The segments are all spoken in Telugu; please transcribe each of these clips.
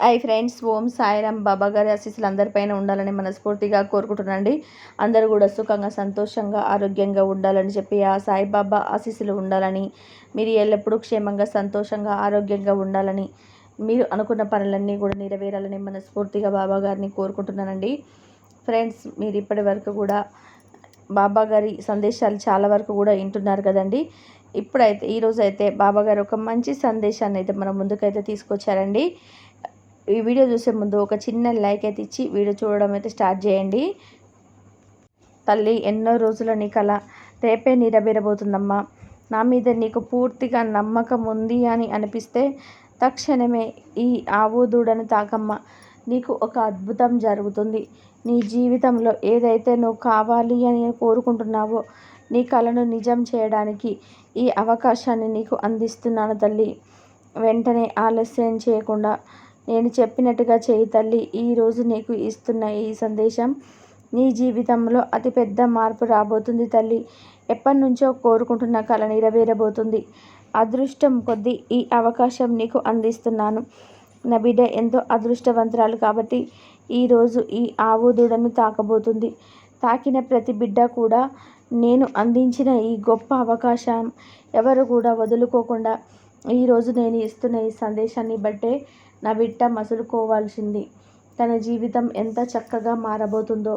హాయ్ ఫ్రెండ్స్, ఓం సాయిరామ్. బాబా గారి ఆశీస్సులు అందరిపైన ఉండాలని మనస్ఫూర్తిగా కోరుకుంటున్నాండి. అందరూ కూడా సుఖంగా, సంతోషంగా, ఆరోగ్యంగా ఉండాలని చెప్పి ఆ సాయిబాబా ఆశీస్సులు ఉండాలని, మీరు ఎల్లప్పుడూ క్షేమంగా, సంతోషంగా, ఆరోగ్యంగా ఉండాలని, మీరు అనుకున్న పనులన్నీ కూడా నెరవేరాలని మనస్ఫూర్తిగా బాబా గారిని కోరుకుంటున్నానండి. ఫ్రెండ్స్, మీరు ఇప్పటి వరకు కూడా బాబా గారి సందేశాలు చాలా వరకు కూడా వింటున్నారు కదండి. ఇప్పుడైతే ఈరోజు అయితే బాబా గారు ఒక మంచి సందేశాన్ని అయితే మన ముందుకైతే తీసుకొచ్చారండి. ఈ వీడియో చూసే ముందు ఒక చిన్న లైక్ అయితే ఇచ్చి వీడియో చూడడం అయితే స్టార్ట్ చేయండి. తల్లి, ఎన్నో రోజుల నీ కళ రేపే నెరవేరబోతుందమ్మా. నా మీద నీకు పూర్తిగా నమ్మకం ఉంది అని అనిపిస్తే తక్షణమే ఈ ఆవు దూడను తాకమ్మ. నీకు ఒక అద్భుతం జరుగుతుంది. నీ జీవితంలో ఏదైతే నువ్వు కావాలి అని కోరుకుంటున్నావో నీ కళను నిజం చేయడానికి ఈ అవకాశాన్ని నీకు అందిస్తున్నాను తల్లి. వెంటనే ఆలస్యం చేయకుండా నేను చెప్పినట్టుగా చేయి తల్లి. ఈరోజు నీకు ఇస్తున్న ఈ సందేశం నీ జీవితంలో అతిపెద్ద మార్పు రాబోతుంది తల్లి. ఎప్పటి నుంచో కోరుకుంటున్న కళ నెరవేరబోతుంది. అదృష్టం కొద్దీ ఈ అవకాశం నీకు అందిస్తున్నాను. నా బిడ్డ ఎంతో అదృష్టవంతురాలు కాబట్టి ఈరోజు ఈ ఆవు దూడను తాకబోతుంది. తాకిన ప్రతి బిడ్డ కూడా నేను అందించిన ఈ గొప్ప అవకాశం ఎవరు కూడా వదులుకోకుండా ఈరోజు నేను ఇస్తున్న ఈ సందేశాన్ని బట్టే నా బిడ్డ మసులుకోవాల్సింది. తన జీవితం ఎంత చక్కగా మారబోతుందో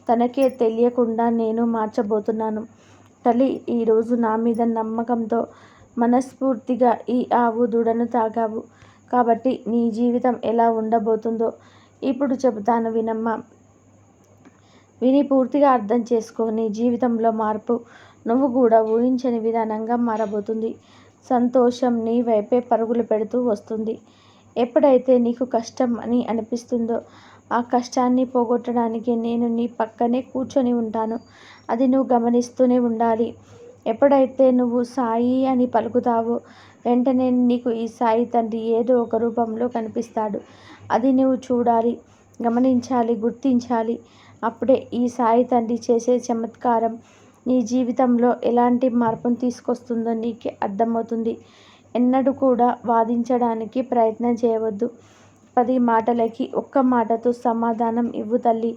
తనకే తెలియకుండా నేను మార్చబోతున్నాను. తల్లి, ఈరోజు నా మీద నమ్మకంతో మనస్ఫూర్తిగా ఈ ఆవు దూడను తాగావు కాబట్టి నీ జీవితం ఎలా ఉండబోతుందో ఇప్పుడు చెబుతాను వినమ్మా. విని పూర్తిగా అర్థం చేసుకో. నీ జీవితంలో మార్పు నువ్వు కూడా ఊహించని విధానంగా మారబోతుంది. సంతోషం నీ వైపే పరుగులు పెడుతూ వస్తుంది. ఎప్పుడైతే నీకు కష్టం అని అనిపిస్తుందో ఆ కష్టాన్ని పోగొట్టడానికి నేను నీ పక్కనే కూర్చొని ఉంటాను. అది నువ్వు గమనిస్తూనే ఉండాలి. ఎప్పుడైతే నువ్వు సాయి అని పలుకుతావో వెంటనే నీకు ఈ సాయి తండ్రి ఏదో ఒక రూపంలో కనిపిస్తాడు. అది నువ్వు చూడాలి, గమనించాలి, గుర్తించాలి. అప్పుడే ఈ సాయి తండ్రి చేసే చమత్కారం నీ జీవితంలో ఎలాంటి మార్పును తీసుకొస్తుందో నీకే అర్థమవుతుంది. ఎన్నడూ కూడా వాదించడానికి ప్రయత్నం చేయవద్దు. 10 మాటలకి ఒక్క మాటతో సమాధానం ఇవ్వు తల్లి.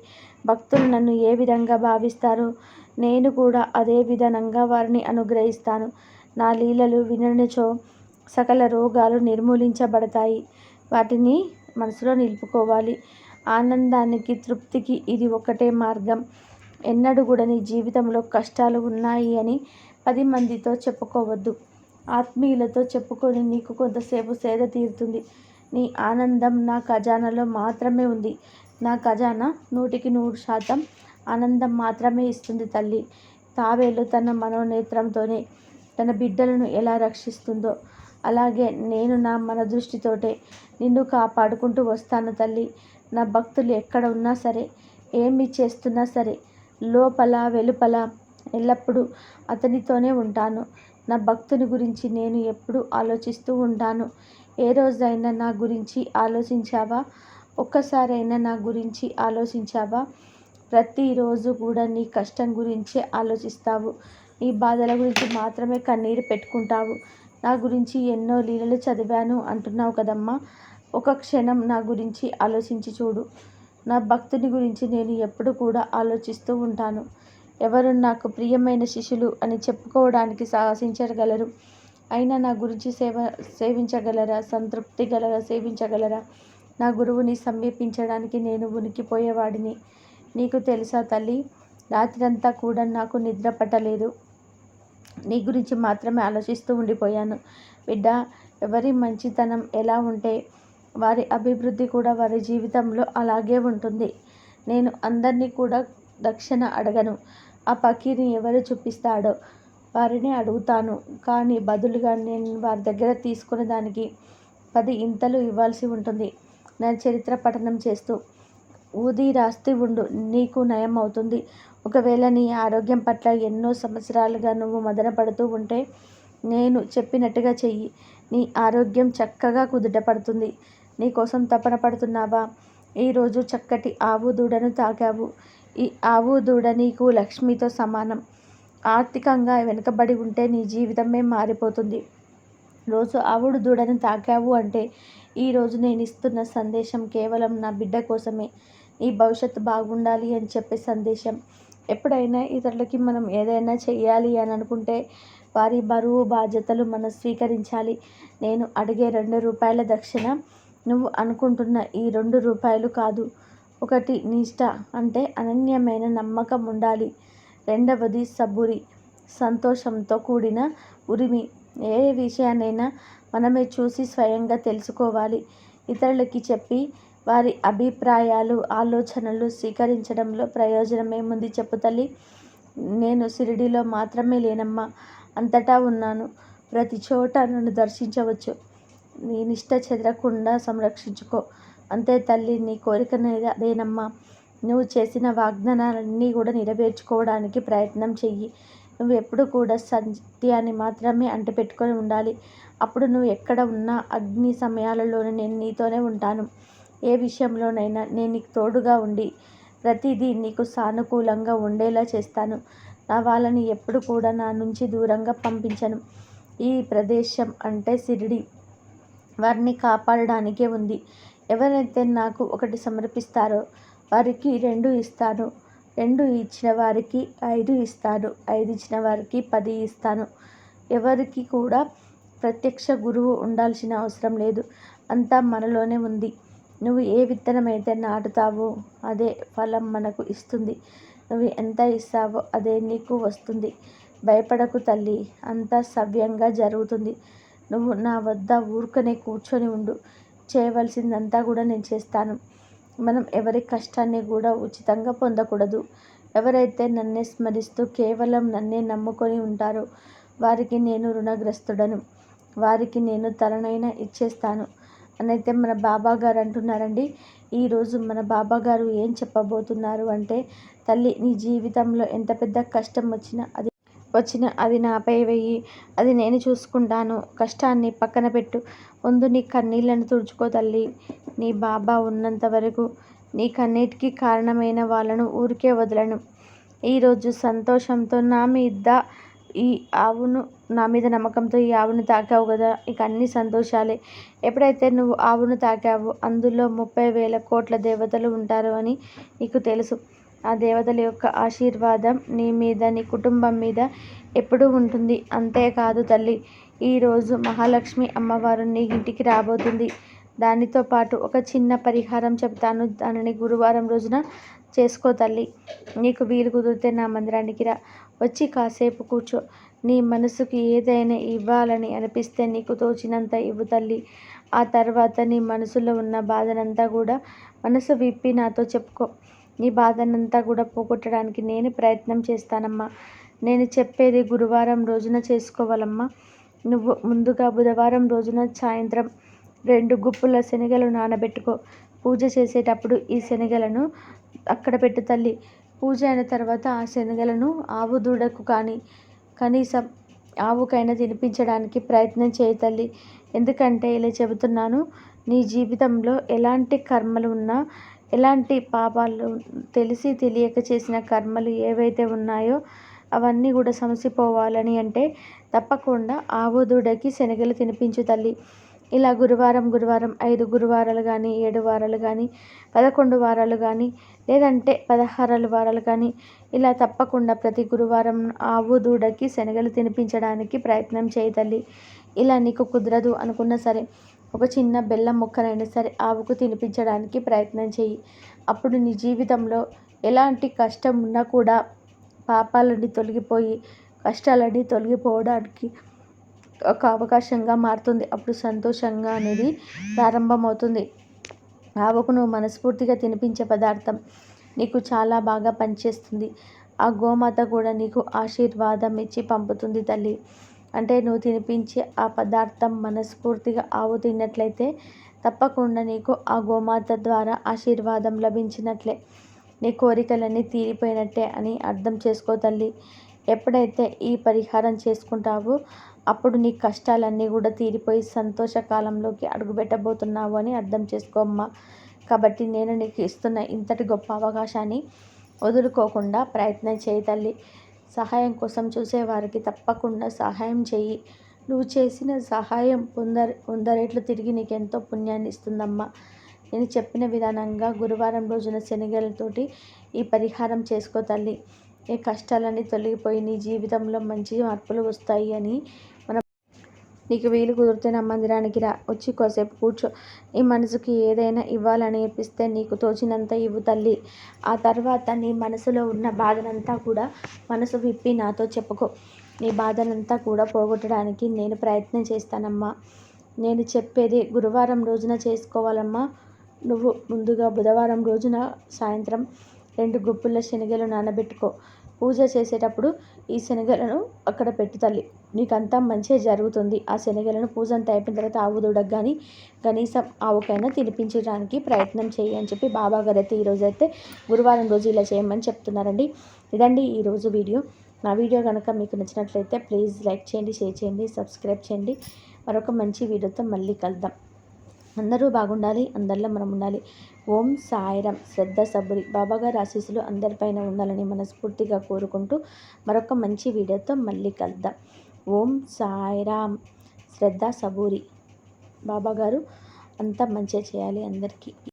భక్తులు నన్ను ఏ విధంగా భావిస్తారో నేను కూడా అదే విధంగా వారిని అనుగ్రహిస్తాను. నా లీలలు విననిచో సకల రోగాలు నిర్మూలించబడతాయి. వాటిని మనసులో నిలుపుకోవాలి. ఆనందానికి, తృప్తికి ఇది ఒకటే మార్గం. ఎన్నడూ కూడా నీ జీవితంలో కష్టాలు ఉన్నాయి అని 10 మందితో చెప్పుకోవద్దు. ఆత్మీయులతో చెప్పుకొని నీకు కొంతసేపు సేద తీరుతుంది. నీ ఆనందం నా ఖజానాలో మాత్రమే ఉంది. నా ఖజానా 100% ఆనందం మాత్రమే ఇస్తుంది తల్లి. తాబేలు తన మనోనేత్రంతోనే తన బిడ్డలను ఎలా రక్షిస్తుందో అలాగే నేను నా మన దృష్టితోటే నిన్ను కాపాడుకుంటూ వస్తాను తల్లి. నా భక్తులు ఎక్కడ ఉన్నా సరే, ఏమి చేస్తున్నా సరే, లోపల వెలుపల ఎల్లప్పుడూ అతనితోనే ఉంటాను. నా భక్తుని గురించి నేను ఎప్పుడూ ఆలోచిస్తూ ఉంటాను. ఏ రోజైనా నా గురించి ఆలోచించావా? ఒక్కసారైనా నా గురించి ఆలోచించావా? ప్రతిరోజు కూడా నీ కష్టం గురించే ఆలోచిస్తావు. నీ బాధల గురించి మాత్రమే కన్నీరు పెట్టుకుంటావు. నా గురించి ఎన్నో లీలలు చదివాను అంటున్నావు కదమ్మా. ఒక క్షణం నా గురించి ఆలోచించి చూడు. నా భక్తుని గురించి నేను ఎప్పుడు కూడా ఆలోచిస్తూ ఉంటాను. ఎవరు నాకు ప్రియమైన శిష్యులు అని చెప్పుకోవడానికి సాహసించగలరు? అయినా నా గురించి సేవించగలరా? సంతృప్తి గలరా? సేవించగలరా? నా గురువుని సమీపించడానికి నేను ఉనికిపోయేవాడిని. నీకు తెలుసా తల్లి, రాత్రంతా కూడా నాకు నిద్ర పట్టలేదు. నీ గురించి మాత్రమే ఆలోచిస్తూ ఉండిపోయాను. బిడ్డ, ఎవరి మంచితనం ఎలా ఉంటే వారి అభివృద్ధి కూడా వారి జీవితంలో అలాగే ఉంటుంది. నేను అందరినీ కూడా దక్షిణ అడగను. ఆ పకీర్ని ఎవరు చూపిస్తాడో వారిని అడుగుతాను. కానీ బదులుగా నేను వారి దగ్గర తీసుకునే దానికి 10 ఇంతలు ఇవ్వాల్సి ఉంటుంది. నా చరిత్ర పఠనం చేస్తూ ఊది రాస్తూ ఉండు, నీకు నయం అవుతుంది. ఒకవేళ నీ ఆరోగ్యం పట్ల ఎన్నో సంవత్సరాలుగా నువ్వు మదన పడుతూ ఉంటే నేను చెప్పినట్టుగా చెయ్యి. నీ ఆరోగ్యం చక్కగా కుదుట పడుతుంది. నీ కోసం తపన పడుతున్నావా? ఈరోజు చక్కటి ఆవు దూడను తాకావు. ఈ ఆవు దూడ నీకు లక్ష్మితో సమానం. ఆర్థికంగా వెనుకబడి ఉంటే నీ జీవితమే మారిపోతుంది. రోజు ఆవుడు దూడను తాకావు అంటే ఈరోజు నేను ఇస్తున్న సందేశం కేవలం నా బిడ్డ కోసమే, నీ భవిష్యత్తు బాగుండాలి అని చెప్పే సందేశం. ఎప్పుడైనా ఇతరులకి మనం ఏదైనా చెయ్యాలి అని అనుకుంటే వారి బరువు బాధ్యతలు మనం స్వీకరించాలి. నేను అడిగే ₹2 దక్షిణ నువ్వు అనుకుంటున్న ఈ ₹2 కాదు. ఒకటి నిష్ఠ, అంటే అనన్యమైన నమ్మకం ఉండాలి. రెండవది సబూరి, సంతోషంతో కూడిన ఉరిమి. ఏ విషయాన్నైనా మనమే చూసి స్వయంగా తెలుసుకోవాలి. ఇతరులకి చెప్పి వారి అభిప్రాయాలు ఆలోచనలు స్వీకరించడంలో ప్రయోజనం ఏముంది చెప్పు తల్లి. నేను షిరిడీలో మాత్రమే లేనమ్మా, అంతటా ఉన్నాను. ప్రతి చోట నన్ను దర్శించవచ్చు. నీ నిష్ఠ చెదరకుండా సంరక్షించుకో. అంతే తల్లి, నీ కోరిక అదేనమ్మా. నువ్వు చేసిన వాగ్దానాలన్నీ కూడా నెరవేర్చుకోవడానికి ప్రయత్నం చెయ్యి. నువ్వు ఎప్పుడు కూడా సత్యాన్ని మాత్రమే అంటిపెట్టుకొని ఉండాలి. అప్పుడు నువ్వు ఎక్కడ ఉన్నా అగ్ని సమయాలలోనే నేను నీతోనే ఉంటాను. ఏ విషయంలోనైనా నేను నీకు తోడుగా ఉండి ప్రతిదీ నీకు సానుకూలంగా ఉండేలా చేస్తాను. నా వాళ్ళని ఎప్పుడు కూడా నా నుంచి దూరంగా పంపించను. ఈ ప్రదేశం అంటే షిరిడి వారిని కాపాడడానికే ఉంది. ఎవరైతే నాకు 1 సమర్పిస్తారో వారికి 2 ఇస్తాను. 2 ఇచ్చిన వారికి 5 ఇస్తాను. 5 ఇచ్చిన వారికి 10 ఇస్తాను. ఎవరికి కూడా ప్రత్యక్ష గురువు ఉండాల్సిన అవసరం లేదు. అంతా మనలోనే ఉంది. నువ్వు ఏ విత్తనమైతే నాటుతావో అదే ఫలం మనకు ఇస్తుంది. నువ్వు ఎంత ఇస్తావో అదే నీకు వస్తుంది. భయపడకు తల్లి, అంతా సవ్యంగా జరుగుతుంది. నువ్వు నా వద్ద ఊరుకనే కూర్చొని ఉండు. చేయవలసిందంతా కూడా నేను చేస్తాను. మనం ఎవరి కష్టాన్ని కూడా ఉచితంగా పొందకూడదు. ఎవరైతే నన్నే స్మరిస్తూ కేవలం నన్నే నమ్ముకొని ఉంటారో వారికి నేను రుణగ్రస్తుడను. వారికి నేను తలనైనా ఇచ్చేస్తాను అనైతే మన బాబాగారు అంటున్నారండి. ఈరోజు మన బాబాగారు ఏం చెప్పబోతున్నారు అంటే, తల్లి, నీ జీవితంలో ఎంత పెద్ద కష్టం వచ్చినా అది నాపై వెయ్యి. అది నేను చూసుకుంటాను. కష్టాన్ని పక్కన పెట్టు. ముందు నీ కన్నీళ్లను తుడుచుకో తల్లి. నీ బాబా ఉన్నంత వరకు నీ కన్నీటికి కారణమైన వాళ్ళను ఊరికే వదలను. ఈరోజు సంతోషంతో నా మీద నమ్మకంతో ఈ ఆవును తాకావు కదా, ఇక అన్ని సంతోషాలే. ఎప్పుడైతే నువ్వు ఆవును తాకావో అందులో 30,000 కోట్ల దేవతలు ఉంటారు అని నీకు తెలుసు. ఆ దేవతల యొక్క ఆశీర్వాదం నీ మీద, నీ కుటుంబం మీద ఎప్పుడూ ఉంటుంది. అంతేకాదు తల్లి, ఈరోజు మహాలక్ష్మి అమ్మవారు నీ ఇంటికి రాబోతుంది. దానితో పాటు ఒక చిన్న పరిహారం చెప్తాను. దానిని గురువారం రోజున చేసుకో తల్లి. నీకు వీలు కుదిరితే నా మందిరానికి రా. వచ్చి కాసేపు కూర్చో. నీ మనసుకి ఏదైనా ఇవ్వాలని అనిపిస్తే నీకు తోచినంత ఇవ్వు తల్లి. ఆ తర్వాత నీ మనసులో ఉన్న బాధనంతా కూడా మనసు విప్పి నాతో చెప్పుకో. నీ బాధనంతా కూడా పోగొట్టడానికి నేను ప్రయత్నం చేస్తానమ్మా. నేను చెప్పేది గురువారం రోజున చేసుకోవాలమ్మా. నువ్వు ముందుగా బుధవారం రోజున సాయంత్రం 2 గుప్పుల శనగలు నానబెట్టుకో. పూజ చేసేటప్పుడు ఈ శనగలను అక్కడ పెట్టు తల్లి. పూజ అయిన తర్వాత ఆ శనగలను ఆవు దూడకు కానీ కనీసం ఆవుకైనా తినిపించడానికి ప్రయత్నం చేయి తల్లి. ఎందుకంటే ఇలా చెబుతున్నాను, నీ జీవితంలో ఎలాంటి కర్మలు ఉన్నా, ఎలాంటి పాపాలు తెలిసి తెలియక చేసిన కర్మలు ఏవైతే ఉన్నాయో అవన్నీ కూడా సమసిపోవాలని అంటే తప్పకుండా ఆవు దూడకి శనగలు తినిపించు తల్లి. ఇలా గురువారం 5 గురువారాలు కానీ, 7 వారాలు కానీ, 11 వారాలు కానీ, లేదంటే 16 వారాలు కానీ, ఇలా తప్పకుండా ప్రతి గురువారం ఆవు దూడకి శనగలు తినిపించడానికి ప్రయత్నం చేయి తల్లి. ఇలా నీకు కుదరదు అనుకున్నా సరే ఒక చిన్న బెల్లం ముక్కనైనా సరే ఆవుకు తినిపించడానికి ప్రయత్నం చేయి. అప్పుడు నీ జీవితంలో ఎలాంటి కష్టం ఉన్నా కూడా పాపాలన్నీ తొలగిపోయి కష్టాలన్నీ తొలగిపోవడానికి ఒక అవకాశంగా మారుతుంది. అప్పుడు సంతోషంగా అనేది ప్రారంభమవుతుంది. ఆవుకు నువ్వు మనస్ఫూర్తిగా తినిపించే పదార్థం నీకు చాలా బాగా పనిచేస్తుంది. ఆ గోమాత కూడా నీకు ఆశీర్వాదం ఇచ్చి పంపుతుంది తల్లి. అంటే నువ్వు తినిపించే ఆ పదార్థం మనస్ఫూర్తిగా ఆవు తిన్నట్లయితే తప్పకుండా నీకు ఆ గోమాత ద్వారా ఆశీర్వాదం లభించినట్లే. నీ కోరికలన్నీ తీరిపోయినట్టే అని అర్థం చేసుకో తల్లి. ఎప్పుడైతే ఈ పరిహారం చేసుకుంటావో అప్పుడు నీ కష్టాలన్నీ కూడా తీరిపోయి సంతోషకాలంలోకి అడుగుపెట్టబోతున్నావు అని అర్థం చేసుకో అమ్మా. కాబట్టి నేను నీకు ఇస్తున్న ఇంతటి గొప్ప అవకాశాన్ని వదులుకోకుండా ప్రయత్నం చేయి తల్లి. సహాయం కోసం చూసేవారికి తప్పకుండా సహాయం చెయ్యి. నువ్వు చేసిన సహాయం వందరేట్లు తిరిగి నీకెంతో పుణ్యాన్ని ఇస్తుందమ్మా. నేను చెప్పిన విధానంగా గురువారం రోజున శనగలతోటి ఈ పరిహారం చేసుకో తల్లి. ఈ కష్టాలన్నీ తొలగిపోయి నీ జీవితంలో మంచి మార్పులు వస్తాయి అని నీకు వీలు కుదిరితే నా మందిరానికి రా, వచ్చి కాసేపు కూర్చో. నీ మనసుకి ఏదైనా ఇవ్వాలని అనిపిస్తే నీకు తోచినంత ఇవ్వు తల్లి. ఆ తర్వాత నీ మనసులో ఉన్న బాధనంతా కూడా మనసు విప్పి నాతో చెప్పుకో. నీ బాధనంతా కూడా పోగొట్టడానికి నేను ప్రయత్నం చేస్తానమ్మా. నేను చెప్పేది గురువారం రోజున చేసుకోవాలమ్మా. నువ్వు ముందుగా బుధవారం రోజున సాయంత్రం 2 గుప్పుల శనగలు నానబెట్టుకో. పూజ చేసేటప్పుడు ఈ శనగలను అక్కడ పెట్టు తల్లి. నీకంతా మంచే జరుగుతుంది. ఆ శనగలను పూజ అంతా అయిపోయిన తర్వాత ఆవు దూడకు కానీ కనీసం ఆవుకైనా తినిపించడానికి ప్రయత్నం చేయి అని చెప్పి బాబాగారు అయితే ఈరోజైతే గురువారం రోజు ఇలా చేయమని చెప్తున్నారండి. ఇదండి ఈరోజు వీడియో. నా వీడియో కనుక మీకు నచ్చినట్లయితే ప్లీజ్ లైక్ చేయండి, షేర్ చేయండి, సబ్స్క్రైబ్ చేయండి. మరొక మంచి వీడియోతో మళ్ళీ కలుద్దాం. అందరూ బాగుండాలి, అందరిలో మనం ఉండాలి. ఓం సాయిరాం. శ్రద్ధ సబూరి బాబాగారి ఆశీస్సులు అందరిపైన ఉండాలని మనస్ఫూర్తిగా కోరుకుంటూ మరొక మంచి వీడియోతో మళ్ళీ కలుద్దాం. ఓం సాయిరాం. శ్రద్ధ సబూరి బాబాగారు అంతా మంచిగా చేయాలి అందరికీ.